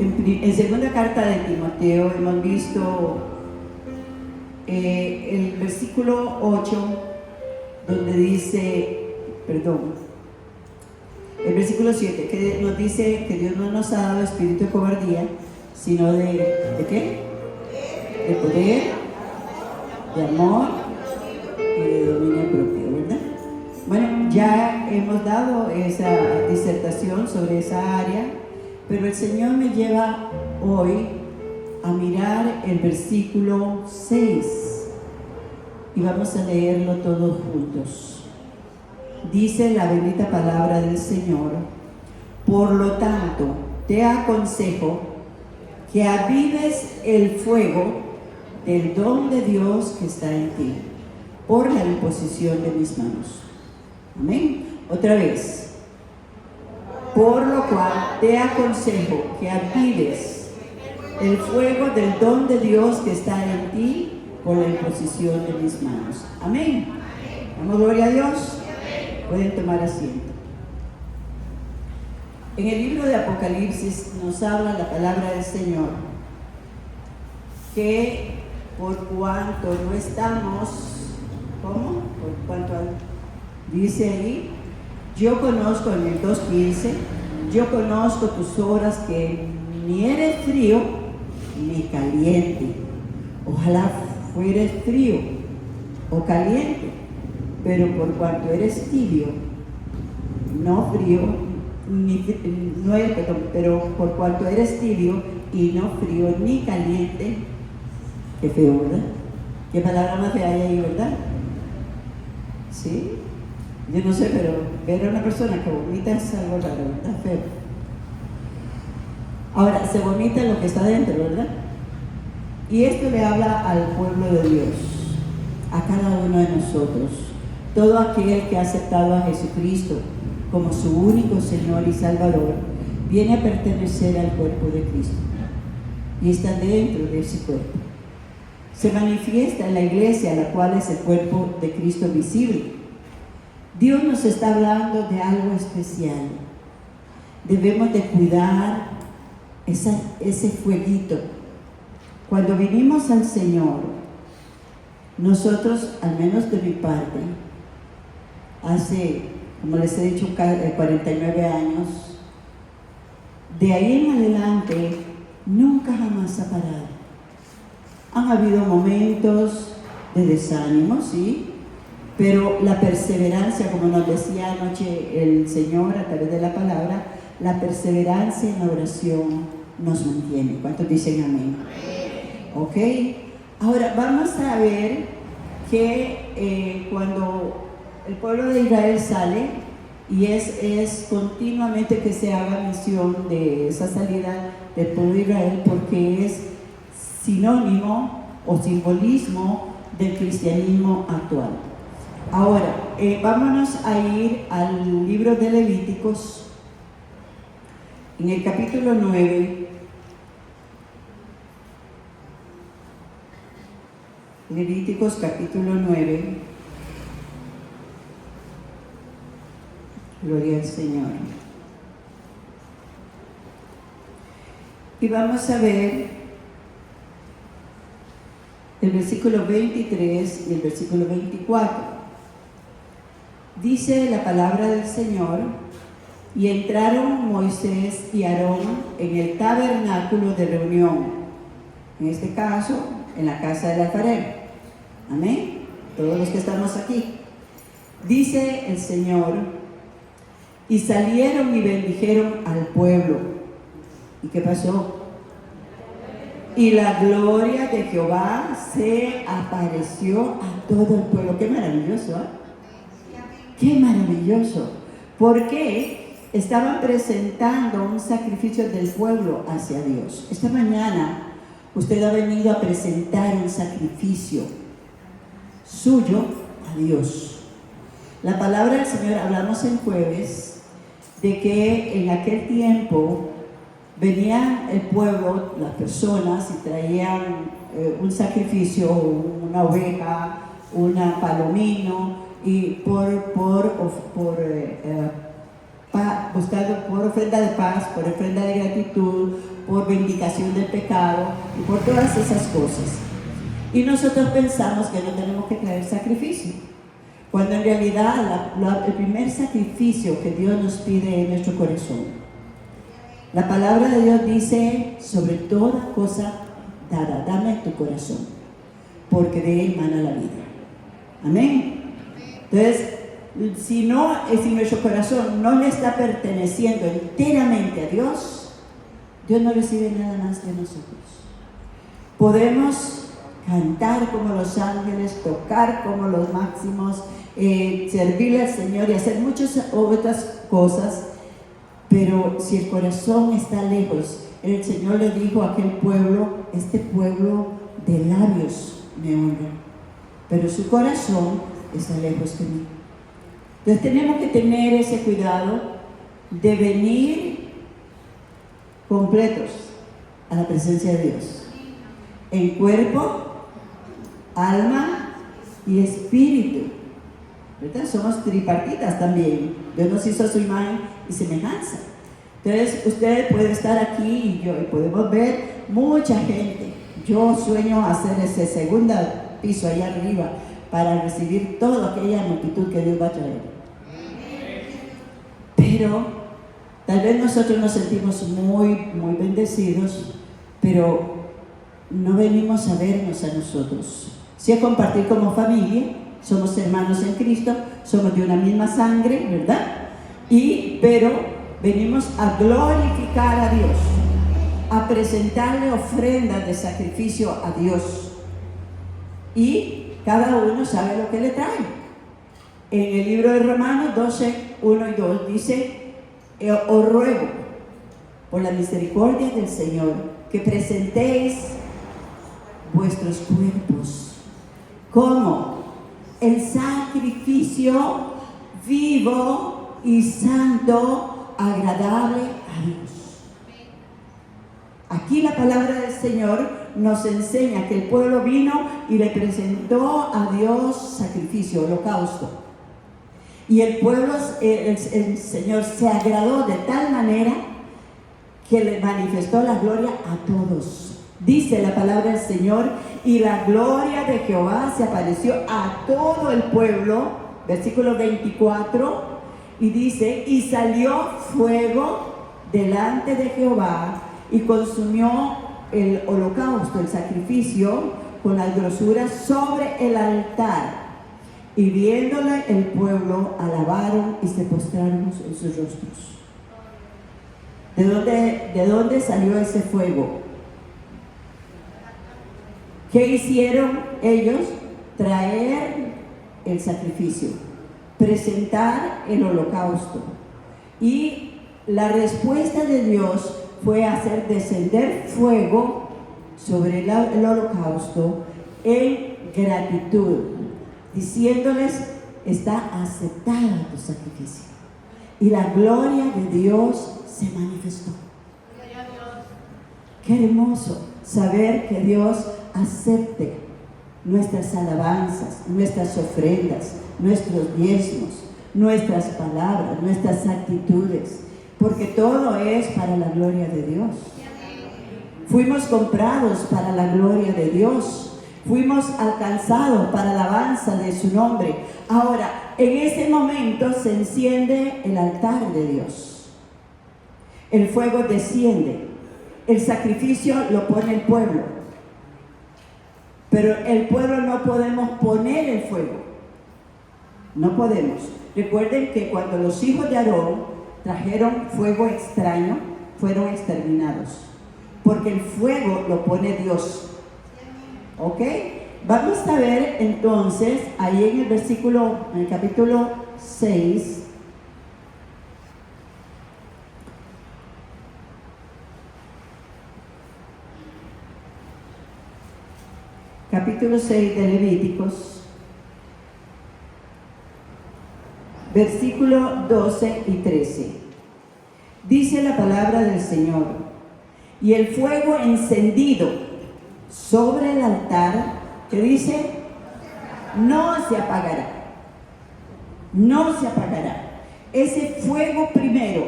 En segunda carta de Timoteo hemos visto el versículo 8, donde dice, el versículo 7, que nos dice que Dios no nos ha dado espíritu de cobardía, sino ¿de qué? De poder, de amor y de dominio propio, ¿verdad? Bueno, ya hemos dado esa disertación sobre esa área, pero el Señor me lleva hoy a mirar el versículo 6 y vamos a leerlo todos juntos. Dice la bendita palabra del Señor: por lo tanto, te aconsejo que avives el fuego del don de Dios que está en ti, por la imposición de mis manos. Amén. Otra vez. Por lo cual te aconsejo que avives el fuego del don de Dios que está en ti, por la imposición de mis manos. Amén. Damos gloria a Dios. Pueden tomar asiento. En el libro de Apocalipsis nos habla la palabra del Señor que por cuanto no estamos, ¿cómo? Por cuanto dice ahí, yo conozco en el 2:15, yo conozco tus obras, que ni eres frío ni caliente. Ojalá fueres frío o caliente, pero por cuanto eres tibio, no frío, pero por cuanto eres tibio y no frío ni caliente, qué feo, ¿verdad? ¿Qué palabra más fea hay ahí, verdad? ¿Sí? Yo no sé, pero ver a una persona que vomita es algo raro, ¿verdad? Feo. Ahora, se vomita lo que está dentro, ¿verdad? Y esto le habla al pueblo de Dios, a cada uno de nosotros. Todo aquel que ha aceptado a Jesucristo como su único Señor y Salvador, viene a pertenecer al cuerpo de Cristo y está dentro de ese cuerpo. Se manifiesta en la iglesia, la cual es el cuerpo de Cristo visible. Dios nos está hablando de algo especial. Debemos de cuidar ese fueguito. Cuando vinimos al Señor, nosotros, al menos de mi parte, hace, como les he dicho, 49 años, de ahí en adelante, nunca jamás ha parado. Han habido momentos de desánimo, sí, pero la perseverancia, como nos decía anoche el Señor a través de la palabra, la perseverancia en la oración nos mantiene. ¿Cuántos dicen amén? Ok. Ahora vamos a ver que cuando el pueblo de Israel sale, y es continuamente que se haga mención de esa salida del pueblo de Israel, porque es sinónimo o simbolismo del cristianismo actual. Ahora, vámonos a ir al libro de Levíticos, en el capítulo 9. Levíticos capítulo 9. Gloria al Señor. Y vamos a ver el versículo 23 y el versículo 24. Dice la palabra del Señor: y entraron Moisés y Aarón en el tabernáculo de reunión, en este caso, en la casa del alfarero. Amén. Todos los que estamos aquí. Dice el Señor: y salieron y bendijeron al pueblo. ¿Y qué pasó? Y la gloria de Jehová se apareció a todo el pueblo. Qué maravilloso, ¿eh? Qué maravilloso. Porque estaban presentando un sacrificio del pueblo hacia Dios. Esta mañana usted ha venido a presentar un sacrificio suyo a Dios. La palabra del Señor, hablamos el jueves de que en aquel tiempo venía el pueblo, las personas, y traían un sacrificio, una oveja, una palomino, y buscando por ofrenda de paz, por ofrenda de gratitud, por vindicación del pecado y por todas esas cosas. Y nosotros pensamos que no tenemos que traer sacrificio, cuando en realidad el primer sacrificio que Dios nos pide es nuestro corazón. La palabra de Dios dice, sobre toda cosa dada, dame tu corazón, porque de él mana la vida. Amén. Entonces, si nuestro corazón no le está perteneciendo enteramente a Dios, Dios no recibe nada más de nosotros. Podemos cantar como los ángeles, tocar como los máximos, servirle al Señor y hacer muchas otras cosas, pero si el corazón está lejos, el Señor le dijo a aquel pueblo, este pueblo de labios me honra, pero su corazón está lejos de mí. Entonces tenemos que tener ese cuidado de venir completos a la presencia de Dios, en cuerpo, alma y espíritu, ¿verdad? Somos tripartitas también. Dios nos hizo a su imagen y semejanza. Entonces usted puede estar aquí y podemos ver mucha gente. Yo sueño hacer ese segundo piso allá arriba para recibir toda aquella multitud que Dios va a traer. Pero tal vez nosotros nos sentimos muy bendecidos, pero no venimos a vernos a nosotros. Sí a compartir como familia, somos hermanos en Cristo, somos de una misma sangre, ¿verdad? Pero venimos a glorificar a Dios, a presentarle ofrendas de sacrificio a Dios. Y cada uno sabe lo que le trae. En el libro de Romanos 12, 1 y 2 dice, os ruego por la misericordia del Señor que presentéis vuestros cuerpos como el sacrificio vivo y santo, agradable a Dios. Aquí la palabra del Señor nos enseña que el pueblo vino y le presentó a Dios sacrificio, holocausto. Y el pueblo, el Señor se agradó de tal manera que le manifestó la gloria a todos. Dice la palabra del Señor, y la gloria de Jehová se apareció a todo el pueblo, versículo 24, y dice, y salió fuego delante de Jehová y consumió el holocausto, el sacrificio, con las grosuras sobre el altar. Y viéndole el pueblo, alabaron y se postraron en sus rostros. ¿De dónde salió ese fuego? ¿Qué hicieron ellos? Traer el sacrificio, presentar el holocausto. Y la respuesta de Dios fue hacer descender fuego sobre el holocausto en gratitud, diciéndoles, está aceptada tu sacrificio. Y la gloria de Dios se manifestó. Qué hermoso saber que Dios acepte nuestras alabanzas, nuestras ofrendas, nuestros diezmos, nuestras palabras, nuestras actitudes, porque todo es para la gloria de Dios. Fuimos comprados para la gloria de Dios, fuimos alcanzados para alabanza de su nombre. Ahora, en ese momento se enciende el altar de Dios, el fuego desciende, el sacrificio lo pone el pueblo. Pero el pueblo no podemos poner el fuego. No podemos. Recuerden que cuando los hijos de Aarón trajeron fuego extraño, fueron exterminados. Porque el fuego lo pone Dios. ¿Ok? Vamos a ver entonces, ahí en el capítulo 6, capítulo 6 de Levíticos, versículo 12 y 13. Dice la palabra del Señor, y el fuego encendido sobre el altar, que dice, no se apagará. No se apagará. Ese fuego primero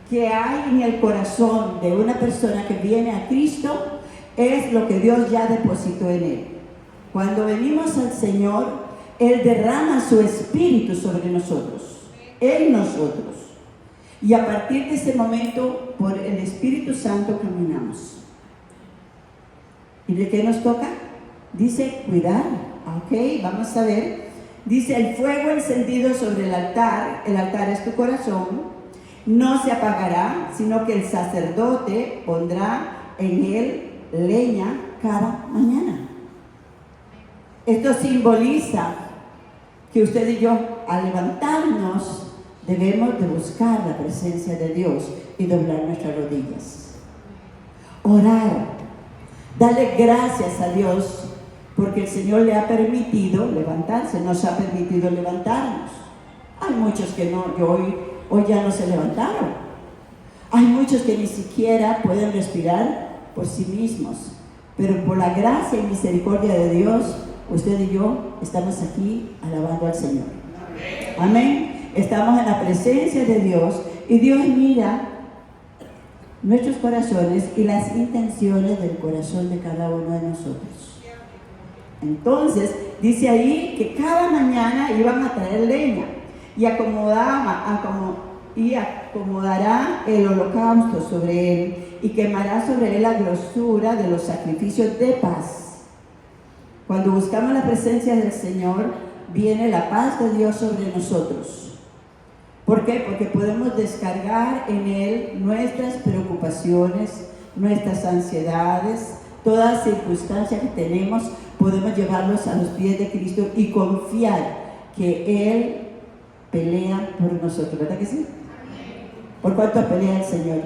que hay en el corazón de una persona que viene a Cristo es lo que Dios ya depositó en él. Cuando venimos al Señor, Él derrama su espíritu sobre nosotros, en nosotros. Y a partir de ese momento, por el Espíritu Santo caminamos. ¿Y de qué nos toca? Dice, cuidar. Ok, vamos a ver. Dice, el fuego encendido sobre el altar es tu corazón, no se apagará, sino que el sacerdote pondrá en él leña cada mañana. Esto simboliza que usted y yo, al levantarnos, debemos de buscar la presencia de Dios y doblar nuestras rodillas. Orar, darle gracias a Dios porque el Señor le ha permitido levantarse, nos ha permitido levantarnos. Hay muchos que no, hoy ya no se levantaron. Hay muchos que ni siquiera pueden respirar por sí mismos, pero por la gracia y misericordia de Dios, usted y yo estamos aquí alabando al Señor. Amén. Estamos en la presencia de Dios y Dios mira nuestros corazones y las intenciones del corazón de cada uno de nosotros. Entonces, dice ahí que cada mañana iban a traer leña y acomodará el holocausto sobre él y quemará sobre él la grosura de los sacrificios de paz. Cuando buscamos la presencia del Señor, viene la paz de Dios sobre nosotros. ¿Por qué? Porque podemos descargar en Él nuestras preocupaciones, nuestras ansiedades, toda circunstancia que tenemos, podemos llevarlos a los pies de Cristo y confiar que Él pelea por nosotros. ¿Verdad que sí? ¿Por cuánto pelea el Señor?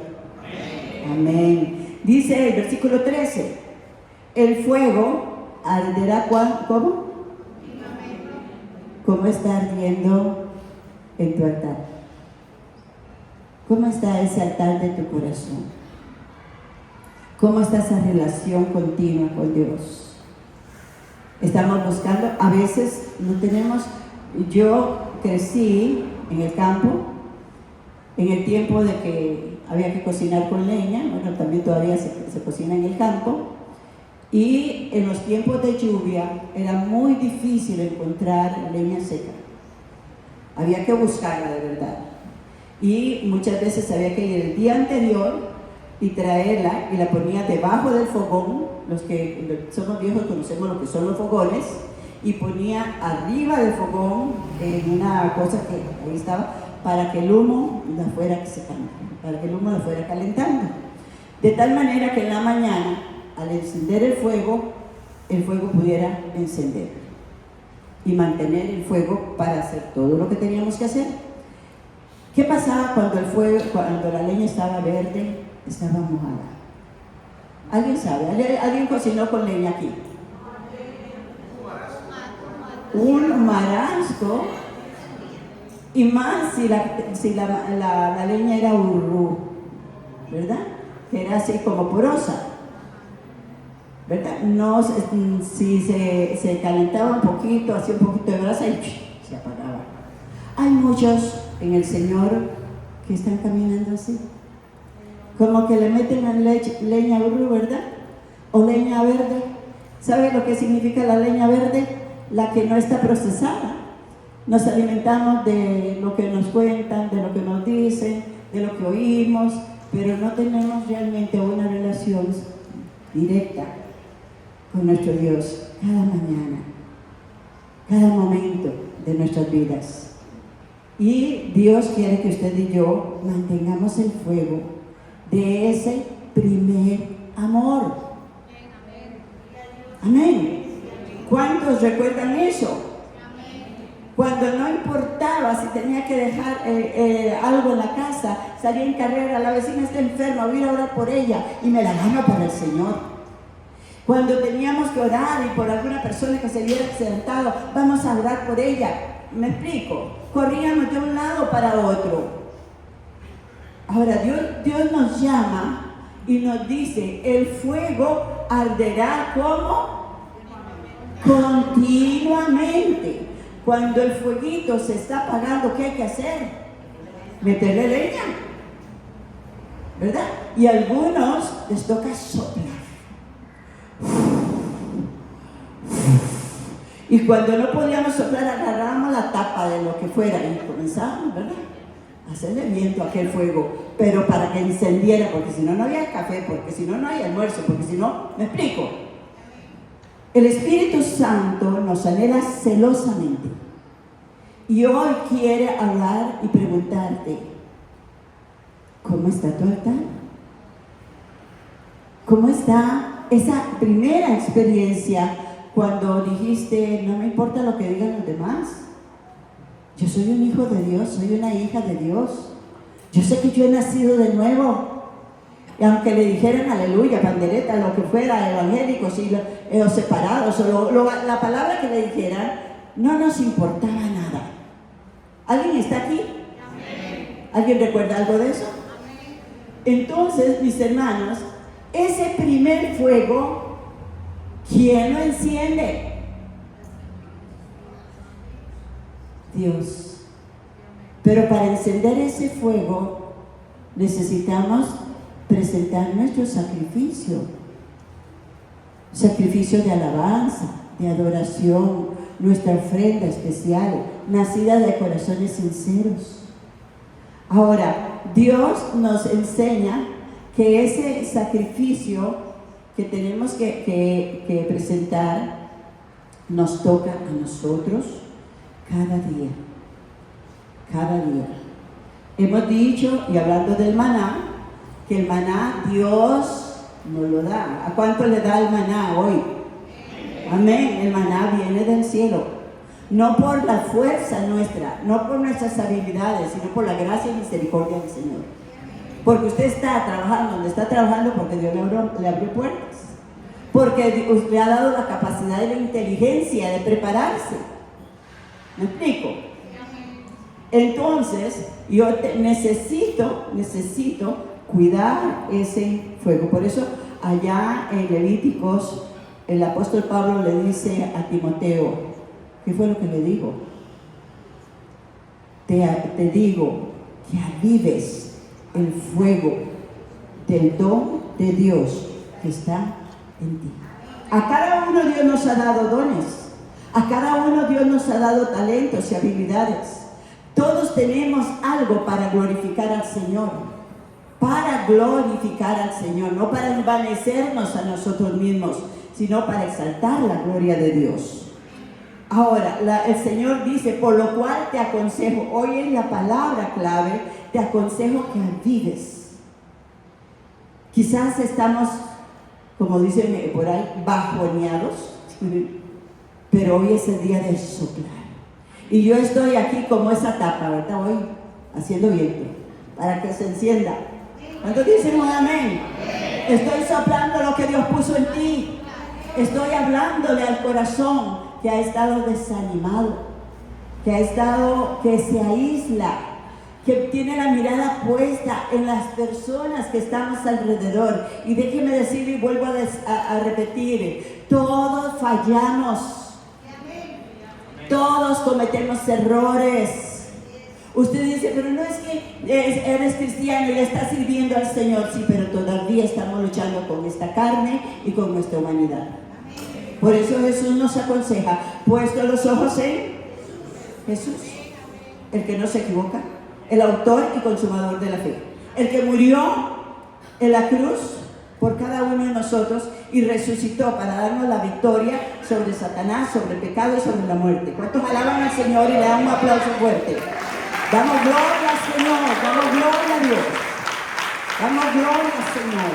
Amén. Dice el versículo 13, el fuego arderá, ¿cómo? ¿Cómo está ardiendo en tu altar? ¿Cómo está ese altar de tu corazón? ¿Cómo está esa relación continua con Dios? Estamos buscando, a veces no tenemos. Yo crecí en el campo, en el tiempo de que había que cocinar con leña, bueno, también todavía se cocina en el campo, y en los tiempos de lluvia era muy difícil encontrar leña seca. Había que buscarla de verdad. Y muchas veces había que ir el día anterior y traerla y la ponía debajo del fogón. Los que somos viejos conocemos lo que son los fogones, y ponía arriba del fogón en una cosa que ahí estaba para que el humo la fuera secando, para que el humo la fuera calentando. De tal manera que en la mañana, al encender el fuego pudiera encender y mantener el fuego para hacer todo lo que teníamos que hacer. ¿Qué pasaba cuando la leña estaba verde, estaba mojada? ¿Alguien sabe? ¿Alguien cocinó con leña aquí? Un marasco, y más si la leña era urrú, ¿verdad? Que era así como porosa, ¿verdad? No, si se calentaba un poquito, hacía un poquito de brasa y se apagaba. Hay muchos en el Señor que están caminando así, como que le meten a leña urrú, ¿verdad? O leña verde. ¿Sabe lo que significa la leña verde? La que no está procesada. Nos alimentamos de lo que nos cuentan, de lo que nos dicen, de lo que oímos, pero no tenemos realmente una relación directa con nuestro Dios cada mañana, cada momento de nuestras vidas. Y Dios quiere que usted y yo mantengamos el fuego de ese primer amor. Amén. ¿Cuántos recuerdan eso? Cuando no importaba si tenía que dejar algo en la casa, salía en carrera, la vecina está enferma, voy a ir a orar por ella y me la gano para el Señor. Cuando teníamos que orar y por alguna persona que se hubiera sentado, vamos a orar por ella. ¿Me explico? Corríamos de un lado para otro. Ahora Dios nos llama y nos dice, el fuego arderá ¿cómo? Continuamente. Cuando el fueguito se está apagando, ¿qué hay que hacer? Meterle leña. ¿verdad? Y a algunos les toca soplar. Y cuando no podíamos soplar, agarrábamos la tapa de lo que fuera y comenzábamos, ¿verdad?, a hacerle viento a aquel fuego, pero para que encendiera, porque si no, no había café, porque si no, no hay almuerzo, porque si no, ¿me explico? El Espíritu Santo nos anhela celosamente y hoy quiere hablar y preguntarte: ¿cómo está tu altar? ¿Cómo está esa primera experiencia cuando dijiste, no me importa lo que digan los demás? Yo soy un hijo de Dios, soy una hija de Dios. Yo sé que yo he nacido de nuevo. Y aunque le dijeran aleluya, pandereta, lo que fuera, evangélicos o separados, o la palabra que le dijeran, no nos importaba nada. ¿Alguien está aquí? ¿Alguien recuerda algo de eso? Entonces, mis hermanos, ese primer fuego, ¿quién lo enciende? Dios. Pero para encender ese fuego necesitamos presentar nuestro sacrificio de alabanza, de adoración, nuestra ofrenda especial, nacida de corazones sinceros. Ahora, Dios nos enseña que ese sacrificio que tenemos que presentar nos toca a nosotros cada día. Cada día. Hemos dicho, y hablando del maná, que el maná Dios nos lo da. ¿A cuánto le da el maná hoy? Amén. El maná viene del cielo. No por la fuerza nuestra, no por nuestras habilidades, sino por la gracia y misericordia del Señor. Porque usted está trabajando donde está trabajando porque Dios le abrió puertas. Porque Dios le ha dado la capacidad y la inteligencia de prepararse. ¿Me explico? Entonces, yo necesito cuidar ese fuego. Por eso, allá en Levíticos, el apóstol Pablo le dice a Timoteo, ¿qué fue lo que le dijo? Te digo que avives el fuego del don de Dios que está en ti. A cada uno Dios nos ha dado dones. A cada uno Dios nos ha dado talentos y habilidades. Todos tenemos algo para glorificar al Señor. Para glorificar al Señor, no para envanecernos a nosotros mismos, sino para exaltar la gloria de Dios. Ahora, el Señor dice, por lo cual te aconsejo, hoy es la palabra clave, te aconsejo que avives. Quizás estamos, como dicen por ahí, bajoneados, pero hoy es el día de soplar. Y yo estoy aquí como esa tapa, ¿verdad? Hoy haciendo viento, para que se encienda. ¿Cuántos dicen un amén? Estoy soplando lo que Dios puso en ti. Estoy hablándole al corazón que ha estado desanimado, que se aísla, que tiene la mirada puesta en las personas que estamos alrededor. Y déjeme decirle y vuelvo a repetir, todos fallamos. Todos cometemos errores. Usted dice, pero no es que eres cristiano y le estás sirviendo al Señor. Sí, pero todavía estamos luchando con esta carne y con nuestra humanidad. Por eso Jesús nos aconseja, puesto los ojos en Jesús, el que no se equivoca, el autor y consumador de la fe, el que murió en la cruz por cada uno de nosotros y resucitó para darnos la victoria sobre Satanás, sobre el pecado y sobre la muerte. ¿Cuántos alaban al Señor y le dan un aplauso fuerte? Damos gloria al Señor, damos gloria a Dios, damos gloria al Señor.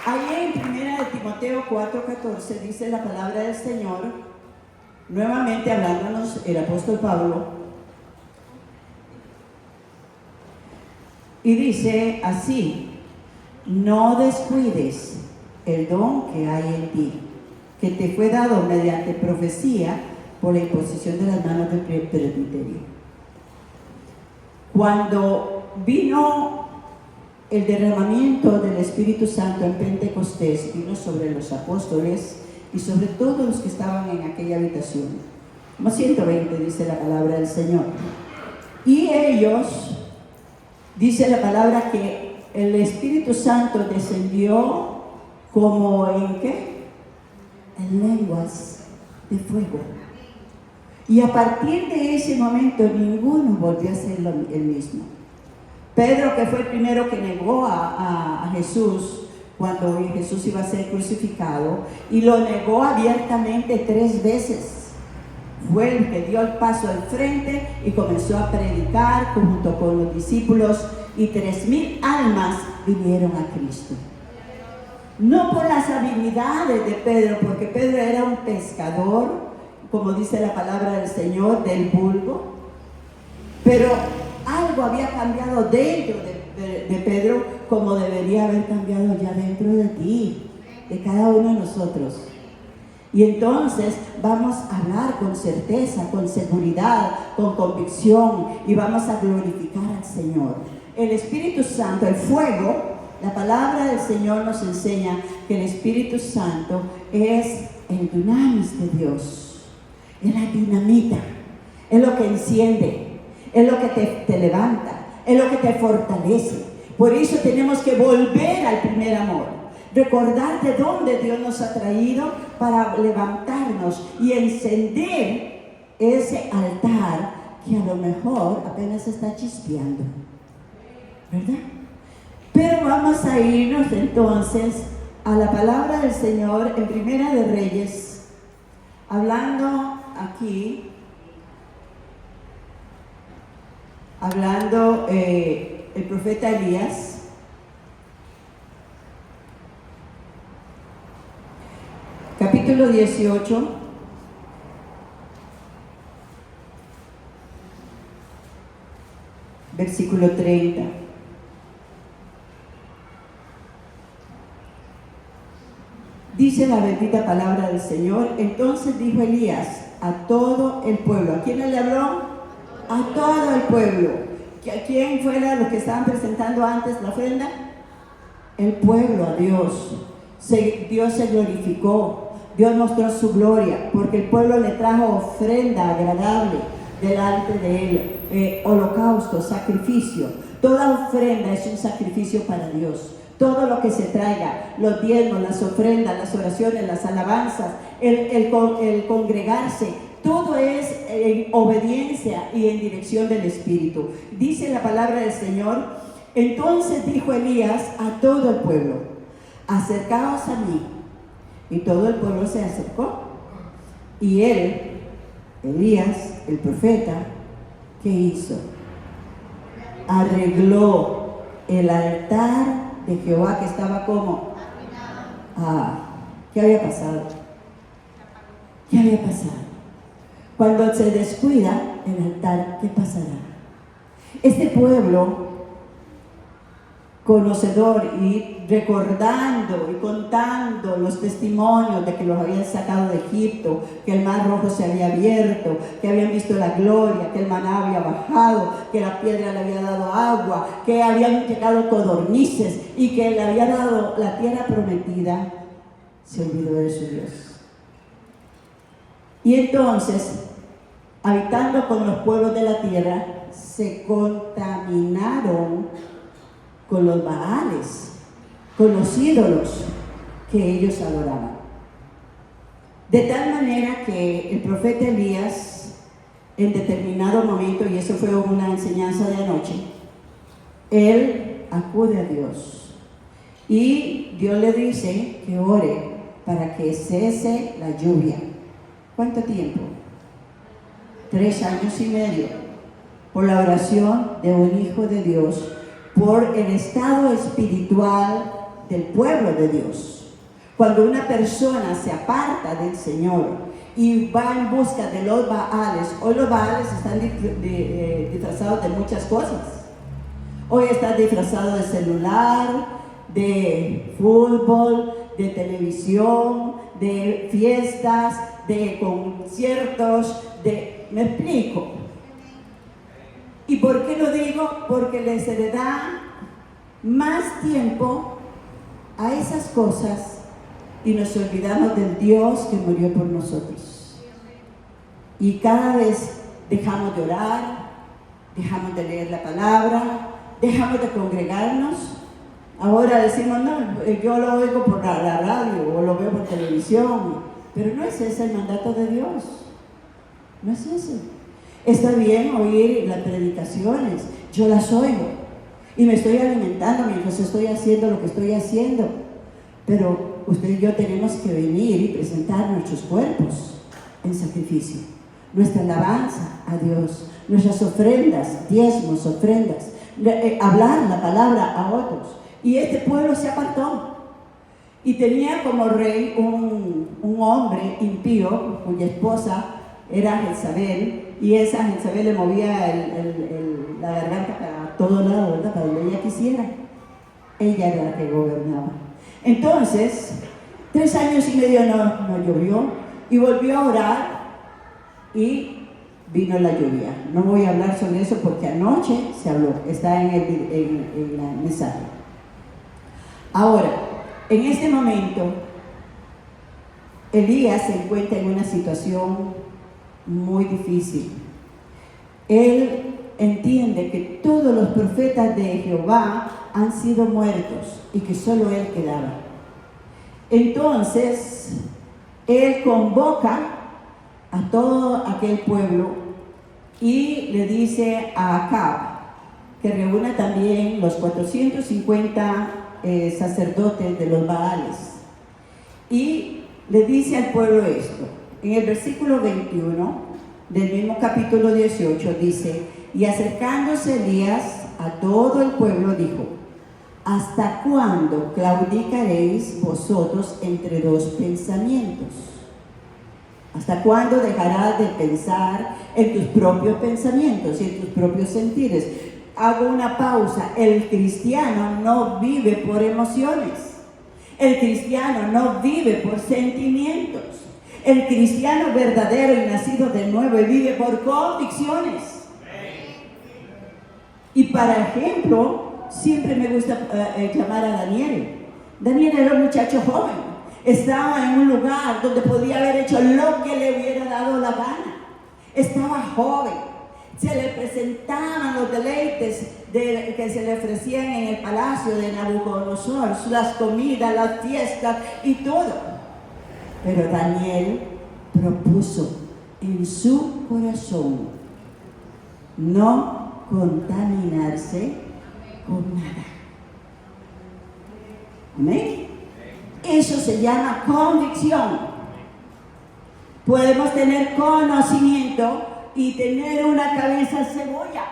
Ahí en 1 Timoteo 4:14 dice la palabra del Señor, nuevamente hablándonos el apóstol Pablo, y dice así: no descuides el don que hay en ti, que te fue dado mediante profecía por la imposición de las manos del presbiterio. Cuando vino el derramamiento del Espíritu Santo en Pentecostés, vino sobre los apóstoles y sobre todos los que estaban en aquella habitación. Como 120 dice la palabra del Señor. Y ellos Dice la palabra que el Espíritu Santo descendió como en ¿qué? En lenguas de fuego. Y a partir de ese momento ninguno volvió a ser el mismo. Pedro, que fue el primero que negó a Jesús cuando Jesús iba a ser crucificado, y lo negó abiertamente 3 veces. Fue el que dio el paso al frente y comenzó a predicar junto con los discípulos, y 3,000 almas vinieron a Cristo. No por las habilidades de Pedro, porque Pedro era un pescador, como dice la palabra del Señor, del vulgo, pero algo había cambiado dentro de Pedro, como debería haber cambiado ya dentro de ti, de cada uno de nosotros. Y entonces vamos a hablar con certeza, con seguridad, con convicción, y vamos a glorificar al Señor. El Espíritu Santo, el fuego, la palabra del Señor nos enseña que el Espíritu Santo es el dunamis de Dios, es la dinamita, es lo que enciende, es lo que te levanta, es lo que te fortalece. Por eso tenemos que volver al primer amor, recordar de dónde Dios nos ha traído para levantarnos y encender ese altar que a lo mejor apenas está chispeando, ¿verdad? Pero vamos a irnos entonces a la palabra del Señor en Primera de Reyes, hablando aquí, el profeta Elías. Capítulo 18, versículo 30. Dice la bendita palabra del Señor: entonces dijo Elías a todo el pueblo. ¿A quién le habló? A todo el pueblo. ¿A quién fuera los que estaban presentando antes la ofrenda? El pueblo, a Dios. Dios se glorificó. Dios mostró su gloria, porque el pueblo le trajo ofrenda agradable delante de él, holocausto, sacrificio. Toda ofrenda es un sacrificio para Dios. Todo lo que se traiga, los diezmos, las ofrendas, las oraciones, las alabanzas, el congregarse, todo es en obediencia y en dirección del Espíritu. Dice la palabra del Señor: entonces dijo Elías a todo el pueblo: acercaos a mí. Y todo el pueblo se acercó. Y él, Elías, el profeta, ¿qué hizo? Arregló el altar de Jehová, que estaba como... ¿qué había pasado? ¿Qué había pasado? Cuando se descuida el altar, ¿qué pasará? Este pueblo, conocedor y recordando y contando los testimonios de que los habían sacado de Egipto, que el mar rojo se había abierto, que habían visto la gloria, que el maná había bajado, que la piedra le había dado agua, que habían llegado codornices y que le había dado la tierra prometida, se olvidó de su Dios. Y entonces, habitando con los pueblos de la tierra, se contaminaron con los baales, con los ídolos que ellos adoraban. De tal manera que el profeta Elías, en determinado momento, y eso fue una enseñanza de anoche, él acude a Dios y Dios le dice que ore para que cese la lluvia. ¿Cuánto tiempo? 3 años y medio, por la oración de un hijo de Dios, por el estado espiritual del pueblo de Dios. Cuando una persona se aparta del Señor y va en busca de los baales, hoy los baales están disfrazados de muchas cosas. Hoy están disfrazados de celular, de fútbol, de televisión, de fiestas, de conciertos, ¿me explico? ¿Y por qué lo digo? Porque les se le da más tiempo a esas cosas y nos olvidamos del Dios que murió por nosotros. Y cada vez dejamos de orar, dejamos de leer la palabra, dejamos de congregarnos. Ahora decimos, no, yo lo oigo por la radio o lo veo por televisión, pero no es ese el mandato de Dios, no es ese. Está bien oír las predicaciones, yo las oigo y me estoy alimentando mientras estoy haciendo lo que estoy haciendo, pero usted y yo tenemos que venir y presentar nuestros cuerpos en sacrificio, nuestra alabanza a Dios, nuestras ofrendas, diezmos, ofrendas, hablar la palabra a otros. Y este pueblo se apartó y tenía como rey un hombre impío cuya esposa era Jezabel, y esa Jezabel le movía la garganta para todo lado, ¿verdad? Para donde ella quisiera. Ella era la que gobernaba. Entonces, 3 años y medio no llovió, y volvió a orar y vino la lluvia. No voy a hablar sobre eso porque anoche se habló, está en el mensaje. Ahora, en este momento, Elías se encuentra en una situación muy difícil. Él entiende que todos los profetas de Jehová han sido muertos y que solo él quedaba. Entonces, él convoca a todo aquel pueblo y le dice a Acab que reúna también los 450 sacerdotes de los Baales, y le dice al pueblo esto. En el versículo 21 del mismo capítulo 18 dice: y acercándose Elías a todo el pueblo dijo: ¿hasta cuándo claudicaréis vosotros entre dos pensamientos? ¿Hasta cuándo dejarás de pensar en tus propios pensamientos y en tus propios sentires? Hago una pausa. El cristiano no vive por emociones. El cristiano no vive por sentimientos. El cristiano verdadero y nacido de nuevo vive por convicciones. Y para ejemplo, siempre me gusta llamar a Daniel. Daniel era un muchacho joven. Estaba en un lugar donde podía haber hecho lo que le hubiera dado la gana. Estaba joven. Se le presentaban los deleites que se le ofrecían en el palacio de Nabucodonosor, las comidas, las fiestas y todo. Pero Daniel propuso en su corazón no contaminarse con nada. ¿Amén? Eso se llama convicción. Podemos tener conocimiento y tener una cabeza cebolla,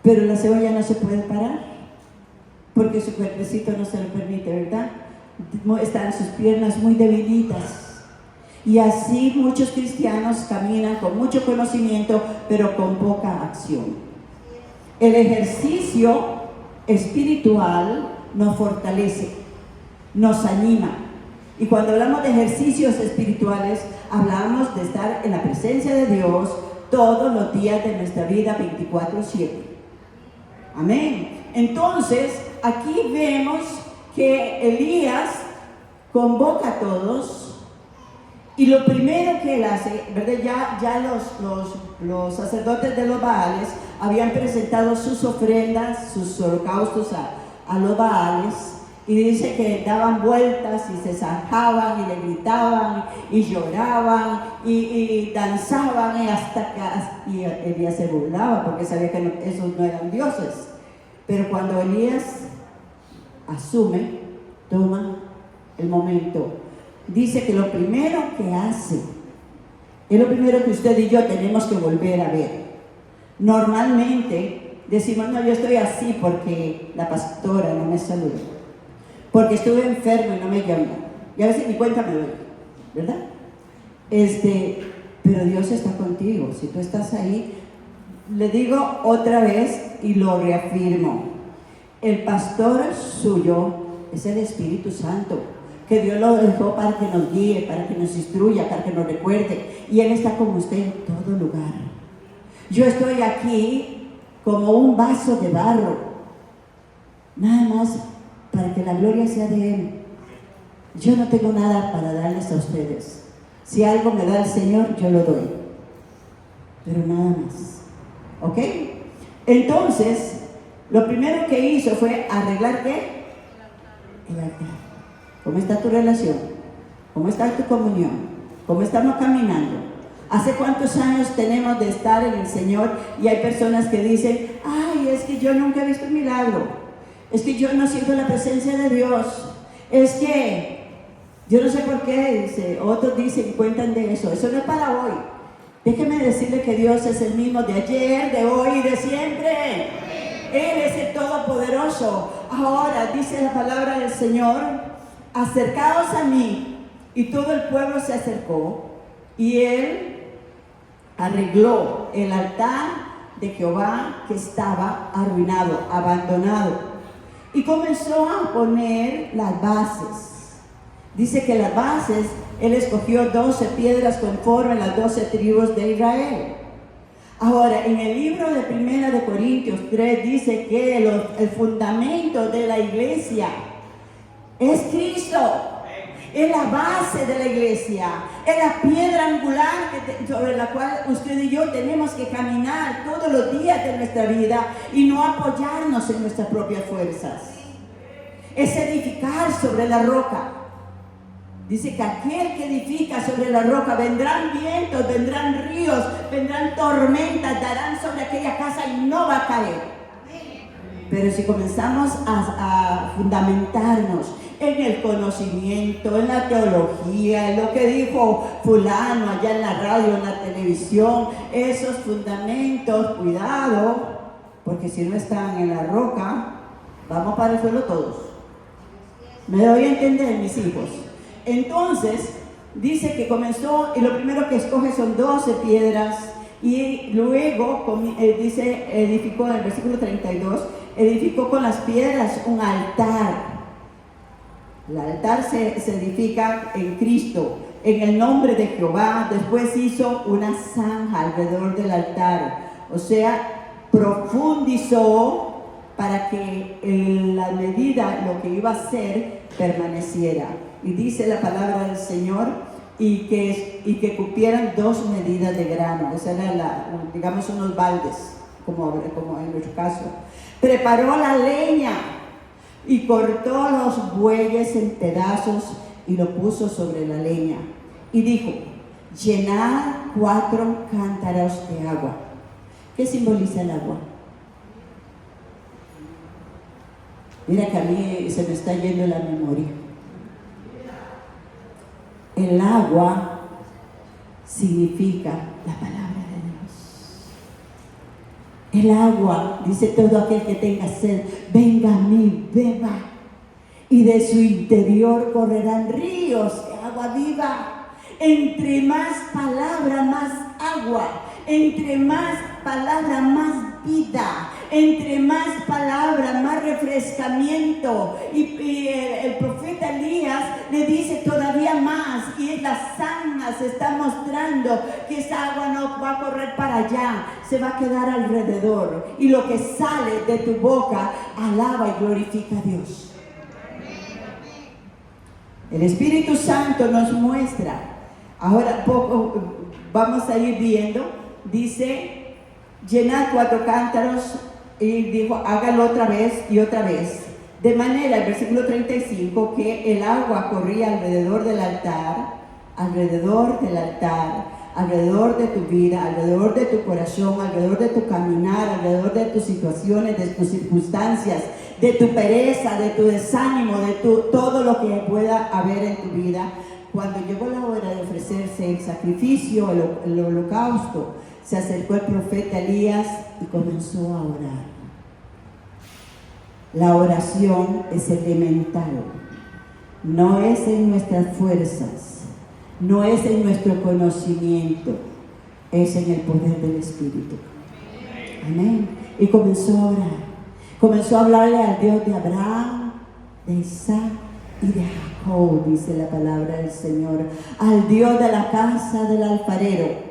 pero la cebolla no se puede parar porque su cuerpecito no se lo permite, ¿verdad? Están sus piernas muy debilitas, y así muchos cristianos caminan con mucho conocimiento pero con poca acción. El ejercicio espiritual nos fortalece, nos anima. Y cuando hablamos de ejercicios espirituales, hablamos de estar en la presencia de Dios todos los días de nuestra vida, 24/7. Amén. Entonces, aquí vemos que Elías convoca a todos, y lo primero que él hace, ¿verdad? Ya los sacerdotes de los Baales habían presentado sus ofrendas, sus holocaustos a los Baales. Y dice que daban vueltas y se zanjaban y le gritaban y lloraban y danzaban, y Elías se burlaba porque sabía que esos no eran dioses. Pero cuando Elías asume, toma el momento, dice que lo primero que hace es lo primero que usted y yo tenemos que volver a ver. Normalmente decimos: no, yo estoy así porque la pastora no me saludó, porque estuve enfermo y no me llamó, y a veces ni cuenta me doy, ¿verdad? Pero Dios está contigo. Si tú estás ahí, le digo otra vez y lo reafirmo: el pastor suyo es el Espíritu Santo, que Dios lo dejó para que nos guíe, para que nos instruya, para que nos recuerde, y Él está con usted en todo lugar. Yo estoy aquí como un vaso de barro, nada más para que la gloria sea de Él. Yo no tengo nada para darles a ustedes. Si algo me da el Señor, yo lo doy, pero nada más. ¿Ok? Entonces, lo primero que hizo fue arreglar ¿qué? El altar. ¿Cómo está tu relación? ¿Cómo está tu comunión? ¿Cómo estamos caminando? ¿Hace cuántos años tenemos de estar en el Señor? Y hay personas que dicen, ay, es que yo nunca he visto un milagro. Es que yo no siento la presencia de Dios. Es que yo no sé por qué, dice, otros dicen, cuentan de eso. Eso no es para hoy. Déjeme decirle que Dios es el mismo de ayer, de hoy y de siempre. Él es el Todopoderoso. Ahora dice la palabra del Señor, acercaos a mí. Y todo el pueblo se acercó. Y él arregló el altar de Jehová que estaba arruinado, abandonado. Y comenzó a poner las bases. Dice que las bases, él escogió 12 piedras conforme a las 12 tribus de Israel. Ahora, en el libro de 1 de Corintios 3 dice que el fundamento de la iglesia es Cristo. Es la base de la iglesia, es la piedra angular sobre la cual usted y yo tenemos que caminar todos los días de nuestra vida y no apoyarnos en nuestras propias fuerzas. Es edificar sobre la roca. Dice que aquel que edifica sobre la roca, vendrán vientos, vendrán ríos, vendrán tormentas, darán sobre aquella casa y no va a caer. Pero si comenzamos a fundamentarnos en el conocimiento, en la teología, en lo que dijo fulano allá en la radio, en la televisión, esos fundamentos, cuidado, porque si no están en la roca, vamos para el suelo todos. ¿Me doy a entender, mis hijos? Entonces, dice que comenzó, y lo primero que escoge son 12 piedras, y luego, dice, edificó, en el versículo 32, edificó con las piedras un altar. El altar se edifica en Cristo, en el nombre de Jehová. Después hizo una zanja alrededor del altar, o sea, profundizó para que la medida, lo que iba a hacer, permaneciera. Y dice la palabra del Señor, y que cupieran 2 medidas de grano, o sea, digamos unos baldes, como en nuestro caso. Preparó la leña y cortó los bueyes en pedazos y lo puso sobre la leña. Y dijo, llenad 4 cántaros de agua. ¿Qué simboliza el agua? Mira que a mí se me está yendo la memoria. El agua significa la palabra de Dios. El agua, dice todo aquel que tenga sed, venga a mí, beba. Y de su interior correrán ríos de agua viva. Entre más palabra, más agua. Entre más palabra, más vida. Entre más palabra, más refrescamiento. Y el profeta Elías le dice todavía más. Y la zanja se está mostrando que esa agua no va a correr para allá, se va a quedar alrededor. Y lo que sale de tu boca alaba y glorifica a Dios. El Espíritu Santo nos muestra. Ahora poco vamos a ir viendo. Dice, llenad 4 cántaros. Y dijo, hágalo otra vez y otra vez. De manera, el versículo 35, que el agua corría alrededor del altar, alrededor de tu vida, alrededor de tu corazón, alrededor de tu caminar, alrededor de tus situaciones, de tus circunstancias, de tu pereza, de tu desánimo, de todo lo que pueda haber en tu vida. Cuando llegó la hora de ofrecerse el sacrificio, el holocausto, se acercó el profeta Elías y comenzó a orar. La oración es elemental. No es en nuestras fuerzas, no es en nuestro conocimiento, es en el poder del Espíritu. Amén. Y comenzó a orar. Comenzó a hablarle al Dios de Abraham, de Isaac y de Jacob, dice la palabra del Señor. Al Dios de la casa del alfarero.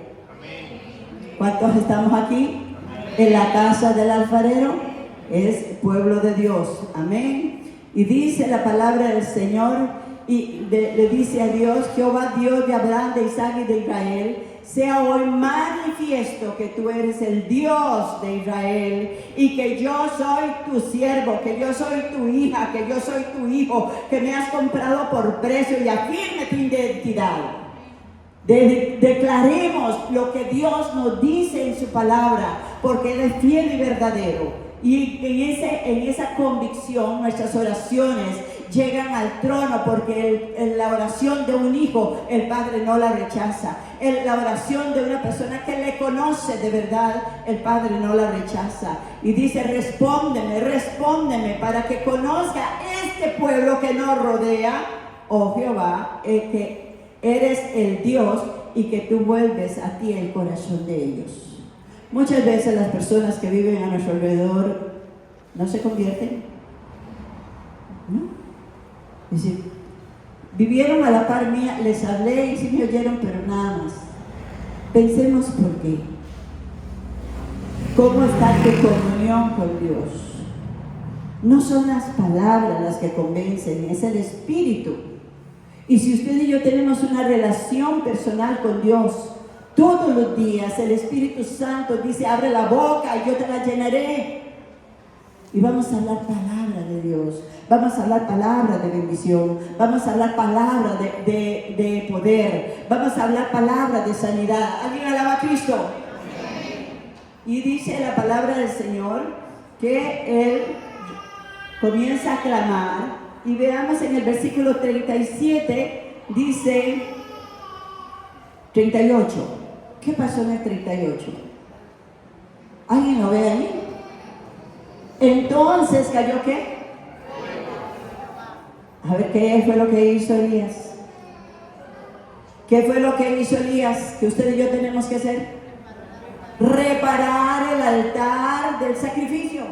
¿Cuántos estamos aquí? En la casa del alfarero es pueblo de Dios. Amén. Y dice la palabra del Señor, y le dice a Dios, Jehová Dios de Abraham, de Isaac y de Israel, sea hoy manifiesto que tú eres el Dios de Israel y que yo soy tu siervo, que yo soy tu hija, que yo soy tu hijo, que me has comprado por precio, y afirme tu identidad. Declaremos lo que Dios nos dice en su palabra, porque Él es fiel y verdadero. Y en esa convicción nuestras oraciones llegan al trono, porque la oración de un hijo, el Padre no la rechaza. La oración de una persona que le conoce de verdad, el Padre no la rechaza. Y dice: respóndeme, respóndeme, para que conozca este pueblo que nos rodea, oh Jehová, que eres el Dios y que tú vuelves a ti el corazón de ellos. Muchas veces las personas que viven a nuestro alrededor no se convierten, ¿no? Es decir, vivieron a la par mía, les hablé y sí me oyeron, pero nada más. Pensemos por qué. ¿Cómo está tu comunión con Dios? No son las palabras las que convencen, es el Espíritu. Y si usted y yo tenemos una relación personal con Dios, todos los días el Espíritu Santo dice: abre la boca y yo te la llenaré. Y vamos a hablar palabra de Dios, vamos a hablar palabra de bendición, vamos a hablar palabra de poder, vamos a hablar palabra de sanidad. ¿Alguien alaba a Cristo? Y dice la palabra del Señor que Él comienza a clamar, y veamos en el versículo 37, dice 38. ¿Qué pasó en el 38? ¿Alguien lo ve ahí? Entonces cayó ¿qué? A ver, ¿qué fue lo que hizo Elías? ¿Qué fue lo que hizo Elías? Que usted y yo tenemos que hacer. Reparar el altar del sacrificio.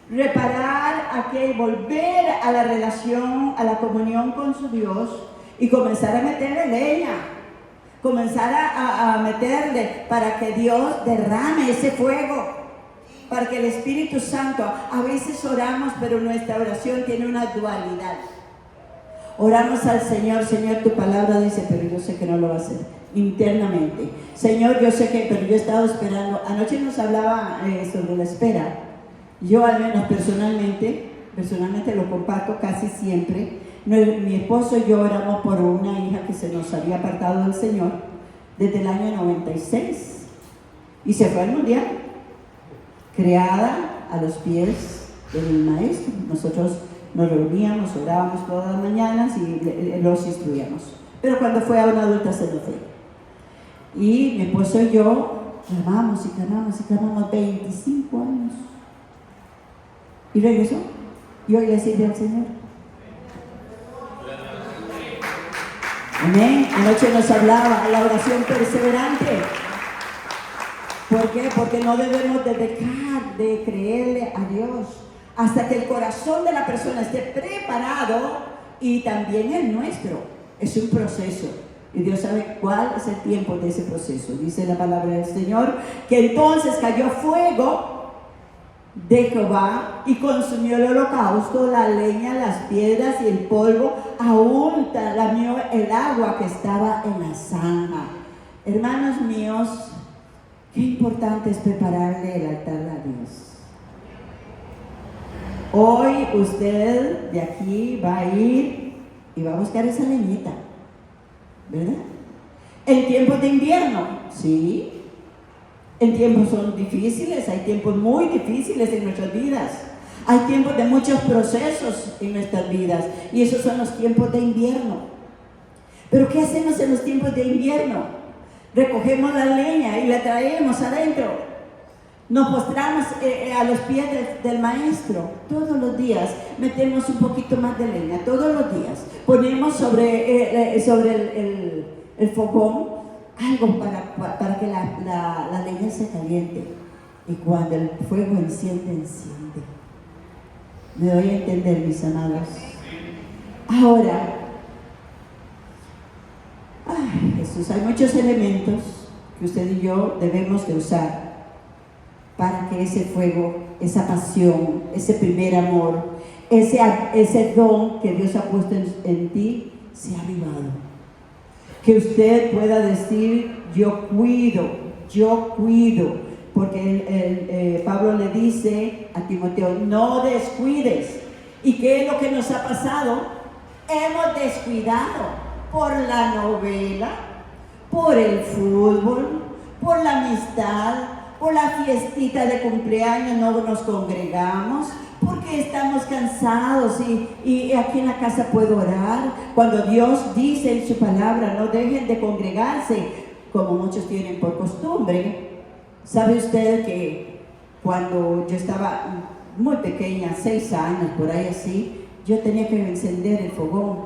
Reparar volver a la relación, a la comunión con su Dios, y comenzar a meterle leña. Comenzar a meterle para que Dios derrame ese fuego, para que el Espíritu Santo, a veces oramos, pero nuestra oración tiene una dualidad. Oramos al Señor: Señor, tu palabra dice, pero yo sé que no lo va a hacer internamente. Señor, yo sé que, pero yo he estado esperando. Anoche nos hablaba sobre la espera. Yo al menos personalmente lo comparto casi siempre. Mi esposo y yo oramos por una hija que se nos había apartado del Señor desde el año 96 y se fue al mundial, criada a los pies del maestro. Nosotros nos reuníamos, orábamos todas las mañanas y los instruíamos. Pero cuando fue a una adulta se nos fue. Y mi esposo y yo clamamos y clamamos y clamamos 25 años. Y regresó. Y hoy le sirve al Señor. Amén. Anoche nos hablaba la oración perseverante. ¿Por qué? Porque no debemos de dejar de creerle a Dios hasta que el corazón de la persona esté preparado, y también el nuestro. Es un proceso y Dios sabe cuál es el tiempo de ese proceso. Dice la palabra del Señor que entonces cayó fuego de Jehová y consumió el holocausto, la leña, las piedras y el polvo, aún lamió el agua que estaba en la zanja. Hermanos míos, qué importante es prepararle el altar a Dios. Hoy usted de aquí va a ir y va a buscar esa leñita, ¿verdad? En tiempos de invierno, sí. En tiempos son difíciles, hay tiempos muy difíciles en nuestras vidas. Hay tiempos de muchos procesos en nuestras vidas, y esos son los tiempos de invierno. Pero ¿qué hacemos en los tiempos de invierno? Recogemos la leña y la traemos adentro. Nos postramos a los pies del maestro. Todos los días metemos un poquito más de leña, todos los días. Ponemos sobre el fogón algo para que la leña se caliente, y cuando el fuego enciende. ¿Me doy a entender, mis amados? Ahora, Jesús, hay muchos elementos que usted y yo debemos de usar para que ese fuego, esa pasión, ese primer amor, ese don que Dios ha puesto en ti sea avivado. Que usted pueda decir: yo cuido, porque Pablo le dice a Timoteo, no descuides. ¿Y qué es lo que nos ha pasado? Hemos descuidado por la novela, por el fútbol, por la amistad, por la fiestita de cumpleaños, no nos congregamos, porque estamos cansados y aquí en la casa puedo orar. Cuando Dios dice en su palabra, no dejen de congregarse, como muchos tienen por costumbre. ¿Sabe usted que cuando yo estaba muy pequeña, 6 años, por ahí así, yo tenía que encender el fogón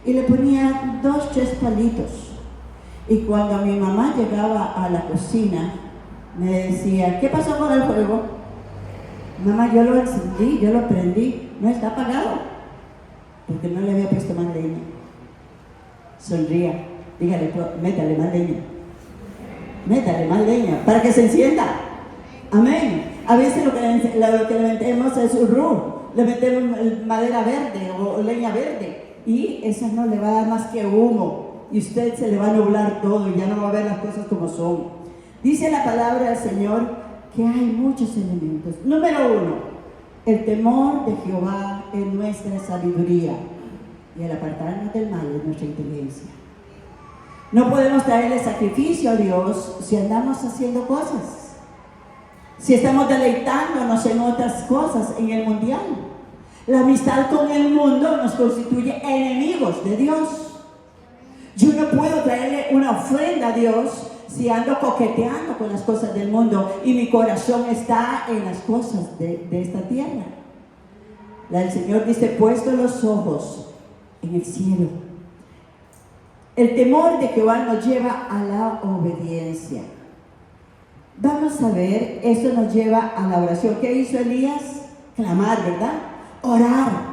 y le ponía 2, 3 palitos? Y cuando mi mamá llegaba a la cocina, me decía, ¿qué pasó con el fuego? Mamá, yo lo encendí, yo lo prendí, no está apagado, porque no le había puesto más leña. Sonría, dígale, métale más leña. Métale más leña, para que se encienda. Amén. A veces lo que le metemos es le metemos madera verde o leña verde, y esa no le va a dar más que humo, y usted se le va a nublar todo y ya no va a ver las cosas como son. Dice la palabra del Señor que hay muchos elementos. Número 1, el temor de Jehová es nuestra sabiduría, y el apartarnos del mal es nuestra inteligencia. No podemos traerle sacrificio a Dios si andamos haciendo cosas, si estamos deleitándonos en otras cosas en el mundial. La amistad con el mundo nos constituye enemigos de Dios. Yo no puedo traerle una ofrenda a Dios si ando coqueteando con las cosas del mundo y mi corazón está en las cosas de esta tierra. El Señor dice, puesto los ojos en el cielo. El temor de Jehová nos lleva a la obediencia. Vamos a ver, eso nos lleva a la oración. ¿Qué hizo Elías? Clamar, ¿verdad? Orar.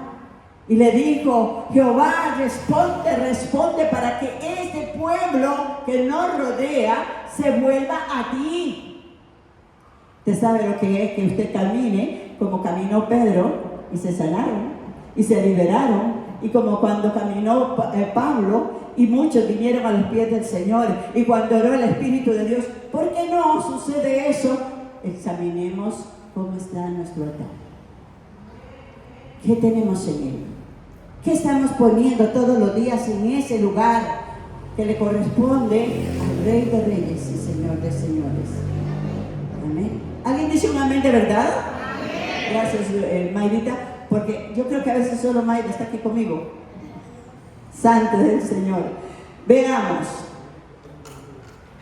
Y le dijo, Jehová, responde para que este pueblo que nos rodea se vuelva a ti. Usted sabe lo que es que usted camine como caminó Pedro, y se sanaron y se liberaron, y como cuando caminó Pablo, y muchos vinieron a los pies del Señor, y cuando oró el Espíritu de Dios. ¿Por qué no sucede eso? Examinemos cómo está nuestro altar. ¿Qué tenemos en él? ¿Qué estamos poniendo todos los días en ese lugar que le corresponde al Rey de Reyes y Señor de Señores? Amén. ¿Alguien dice un amén de verdad? Amén. Gracias, Mayrita, porque yo creo que a veces solo Mayra está aquí conmigo. Santo del Señor. Veamos